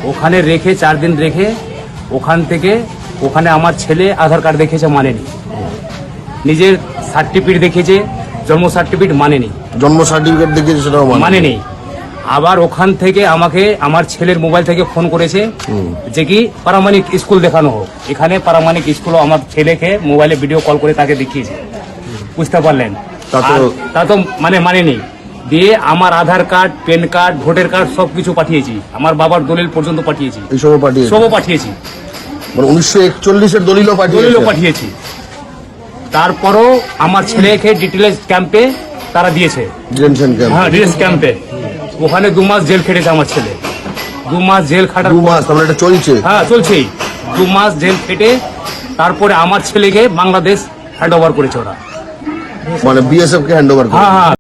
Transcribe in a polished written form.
ওখানে রেখে 4 দিন রেখে ওখান থেকে ওখানে আমার ছেলে আধার কার্ড দেখেছে, মানেনি। নিজের সার্টিফিকেট দেখেছে, জন্ম সার্টিফিকেট মানেনি। জন্ম সার্টিফিকেট দেখেছে, সেটাও মানেনি। আবার ওখান থেকে আমাকে আমার ছেলের মোবাইল থেকে ফোন করেছে যে কি পারমাণিক স্কুল দেখানো হোক। এখানে পারমাণিক স্কুলও আমার ছেলেকে মোবাইলে ভিডিও কল করে তাকে দেখিয়েছে, বুঝতে পারলেন? তা তো মানেনি। দিয়ে আমার Aadhaar card, PAN card, voter card সবকিছু পাঠিয়েছি, আমার বাবার দলিল পর্যন্ত পাঠিয়েছি, সবও পাঠিয়েছি। 1941-এর দলিলও পাঠিয়েছি। তারপরও আমার ছেলেকে ডিটেলস ক্যাম্পে তারা দিয়েছে, হ্যাঁ ডিটেলস ক্যাম্পে। ওখানে 2 মাস জেল খেটেছে আমার ছেলে। 2 মাস জেল খাটার, 2 মাস এটা চলছে? হ্যাঁ চলছেই। 2 মাস জেল খেটে তারপরে আমার ছেলেকে বাংলাদেশ হ্যান্ড ওভার করেছে ওরা, বিএসএফ কে হ্যান্ড ওভার। হ্যাঁ।